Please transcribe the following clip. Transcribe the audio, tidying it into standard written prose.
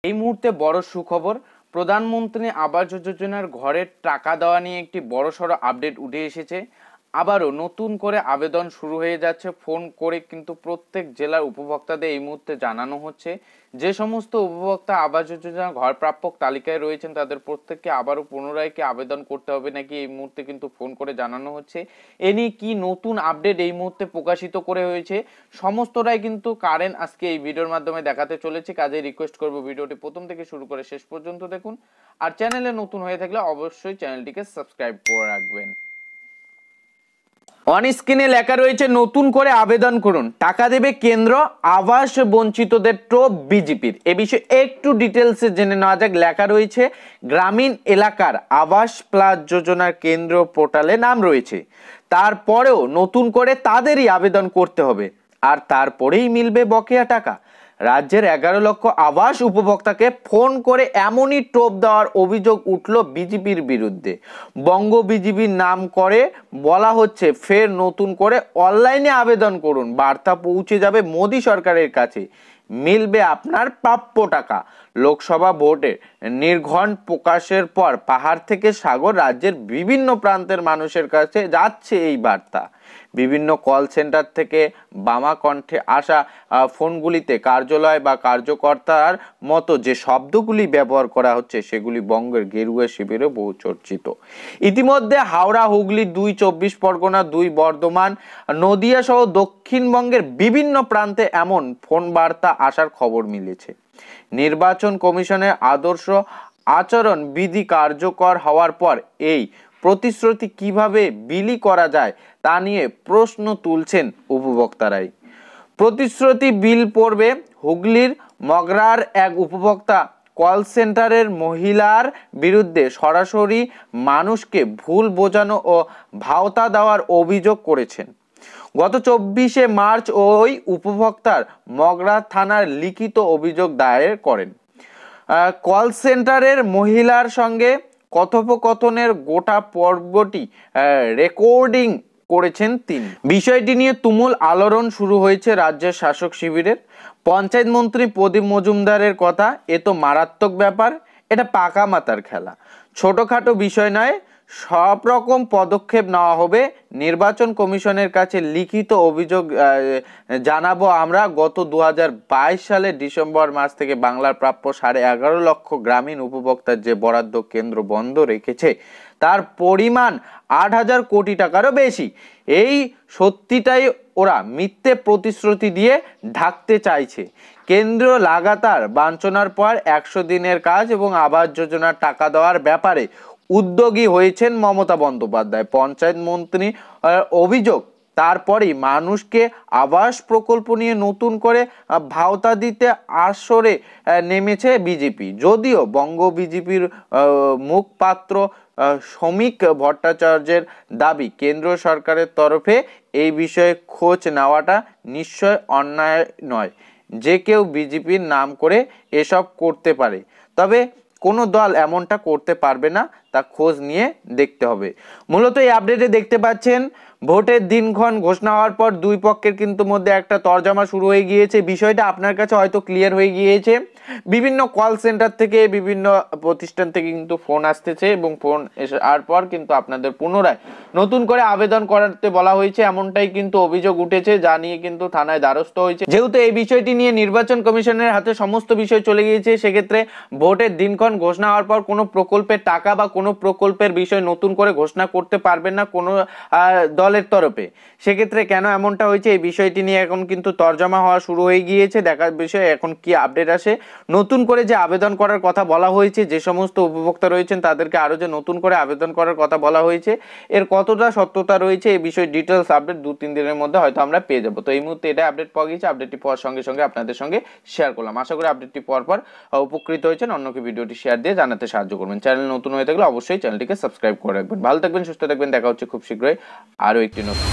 এই মুহূর্তে বড় সুখবর, প্রধানমন্ত্রী আবাস যোজনার ঘরের টাকা দেওয়া নিয়ে একটি বড়সড় আপডেট উঠে এসেছে। আবারও নতুন করে আবেদন শুরু হয়ে যাচ্ছে। ফোন করে কিন্তু প্রত্যেক জেলার উপভোক্তাদের এই মুহূর্তে জানানো হচ্ছে, যে সমস্ত উপভোক্তা আবাস যোজনা ঘর প্রাপক তালিকায় রয়েছেন তাদের প্রত্যেককে আবারও পুনরায় কি আবেদন করতে হবে নাকি এই মুহূর্তে কিন্তু ফোন করে জানানো হচ্ছে। এ নিয়ে কি নতুন আপডেট এই মুহূর্তে প্রকাশিত করে হয়েছে সমস্তটাই কিন্তু কারেন্ট আজকে এই ভিডিওর মাধ্যমে দেখাতে চলেছে। কাজে রিকোয়েস্ট করব ভিডিওটি প্রথম থেকে শুরু করে শেষ পর্যন্ত দেখুন, আর চ্যানেলে নতুন হয়ে থাকলে অবশ্যই চ্যানেলটিকে সাবস্ক্রাইব করে রাখবেন। অন স্ক্রিনে লেখা রয়েছে নতুন করে আবেদন করুন, টাকা দেবে কেন্দ্র, আবাস বঞ্চিতদের টোপ বিজেপির। এ বিষয়ে একটু ডিটেলসে জেনে নেওয়া যাক। লেখা রয়েছে গ্রামীণ এলাকার আবাস প্লাস যোজনার কেন্দ্র পোর্টালে নাম রয়েছে, তারপরেও নতুন করে তাদেরই আবেদন করতে হবে, আর তারপরেই মিলবে বকেয়া টাকা। রাজ্যের 11 লক্ষ আবাস উপভোক্তাকে ফোন করে এমনই টোপ দেওয়ার অভিযোগ উঠল বিজেপির বিরুদ্ধে। বঙ্গ বিজেপির নাম করে বলা হচ্ছে ফের নতুন করে অনলাইনে আবেদন করুন, বার্তা পৌঁছে যাবে মোদী সরকারের কাছে, মিলবে আপনার প্রাপ্য টাকা। লোকসভা ভোটের নির্ঘণ্ট প্রকাশের পর পাহাড় থেকে সাগর রাজ্যের বিভিন্ন প্রান্তের মানুষের কাছে যাচ্ছে এই বার্তা। বিভিন্ন কল সেন্টার থেকে বামা কণ্ঠে আসা ফোনগুলিতে কার্যালয় বা কার্যকর্তার মতো যে শব্দগুলি ব্যবহার করা হচ্ছে সেগুলি বঙ্গের গেরুয়া শিবিরে বহু চর্চিত। ইতিমধ্যে হাওড়া, হুগলি, 2 24 পরগনা, 2 বর্ধমান, নদিয়া সহ দক্ষিণবঙ্গের বিভিন্ন প্রান্তে এমন ফোন বার্তা আসার খবর মিলেছে। নির্বাচন কমিশনের আদর্শ আচরণ বিধি কার্যকর হওয়ার পর এই প্রতিশ্রুতি কিভাবে বিলি করা যায় তা নিয়ে প্রশ্ন তুলছেন উপভোক্তারাই। প্রতিশ্রুতি বিল পড়বে। হুগলির মগরার এক উপভোক্তা কল সেন্টারের মহিলার বিরুদ্ধে সরাসরি মানুষকে ভুল বোঝানো ও ভাওতা দেওয়ার অভিযোগ করেছেন। গত 24শে মার্চ ওই উপভোক্তার মগরা থানার লিখিত অভিযোগ দায়ের করেন। কল সেন্টারের মহিলার সঙ্গে কথোপকথনের গোটা পর্বটি রেকর্ডিং করেছেন তিনি। বিষয়টি নিয়ে তুমুল আলোড়ন শুরু হয়েছে রাজ্যের শাসক শিবিরের। পঞ্চায়েত মন্ত্রী প্রদীপ মজুমদারের কথা, এ তো মারাত্মক ব্যাপার, এটা পাকা মাথার খেলা, ছোটখাটো বিষয় নয়, সব রকম পদক্ষেপ নেওয়া হবে। নির্বাচন কমিশনের কাছে লিখিত অভিযোগ জানাবো আমরা। গত 2022 সালের ডিসেম্বর মাস থেকে বাংলার প্রাপ্য 11.5 লক্ষ গ্রামীণ উপভোক্তার যে বরাদ্দ কেন্দ্র বন্ধ রেখেছে তার পরিমাণ 8,000 কোটি টাকারও বেশি। এই সত্যিটাই ওরা মিথ্যে প্রতিশ্রুতি দিয়ে ঢাকতে চাইছে। কেন্দ্র লাগাতার বাঞ্ছনার পর 100 দিনের কাজ এবং আবাস যোজনার টাকা দেওয়ার ব্যাপারে উদ্যোগী হয়েছেন মমতা বন্দ্যোপাধ্যায়। পঞ্চায়েত মন্ত্রী অভিযোগ, তারপরেই মানুষকে আবাস প্রকল্প নিয়ে নতুন করে ভাওতা দিতে আসরে নেমেছে বিজেপি। যদিও বঙ্গ বিজেপির মুখপাত্র শ্রমিক ভট্টাচার্যের দাবি, কেন্দ্র সরকারের তরফে এই বিষয়ে খোঁজ নেওয়াটা নিশ্চয় অন্যায় নয়, যে কেউ বিজেপির নাম করে এসব করতে পারে, তবে কোনো দল এমনটা করতে পারবে না, তা খোঁজ নিয়ে দেখতে হবে। মূলত এই আপডেটে দেখতে পাচ্ছেন ভোটের দিনক্ষণ ঘোষণা হওয়ার পর দুই পক্ষের কিন্তু মধ্যে একটা তরজমা শুরু হয়ে গিয়েছে। বিষয়টা আপনার কাছে হয়তো ক্লিয়ার হয়ে গিয়েছে। বিভিন্ন কল সেন্টার থেকে, বিভিন্ন প্রতিষ্ঠান থেকে কিন্তু ফোন আসতেছে এবং ফোন আসার পর কিন্তু আপনাদের পুনরায় নতুন করে আবেদন করাতে বলা হয়েছে, এমনটাই কিন্তু অভিযোগ উঠেছে, যা নিয়ে কিন্তু থানায় দ্বারস্থ হয়েছে। যেহেতু এই বিষয়টি নিয়ে নির্বাচন কমিশনের হাতে সমস্ত বিষয় চলে গিয়েছে, সেক্ষেত্রে ভোটের দিনক্ষণ ঘোষণা হওয়ার পর কোনো প্রকল্পের টাকা বা কোনো প্রকল্পের বিষয় নতুন করে ঘোষণা করতে পারবেন না কোনো দলের তরফে। সেক্ষেত্রে কেন এমনটা হয়েছে এই বিষয়টি নিয়ে এখন কিন্তু তরজমা হওয়া শুরু হয়ে গিয়েছে। দেখার বিষয় এখন কি আপডেট আসে। নতুন করে যে আবেদন করার কথা বলা হয়েছে, যে সমস্ত উপভোক্তা রয়েছেন তাদেরকে আরো যে নতুন করে আবেদন করার কথা বলা হয়েছে, এর কতটা সত্যতা রয়েছে এই বিষয়ে ডিটেলস আপডেট 2-3 দিনের মধ্যে হয়তো আমরা পেয়ে যাবো। তো এই মুহূর্তে এটা আপডেট পাওয়া গেছে, আপডেটটি পাওয়ার সঙ্গে সঙ্গে আপনাদের সঙ্গে শেয়ার করলাম। আশা করি আপডেটটি পাওয়ার পর উপকৃত হয়েছেন। অন্যকে ভিডিওটি শেয়ার দিয়ে জানাতে সাহায্য করবেন। চ্যানেল নতুন হয়ে থাকলে অবশ্যই চ্যানেলটিকে সাবস্ক্রাইব করে রাখবেন। ভালো থাকবেন, সুস্থ থাকবেন। দেখা হচ্ছে খুব শীঘ্রই আরো একটি নতুন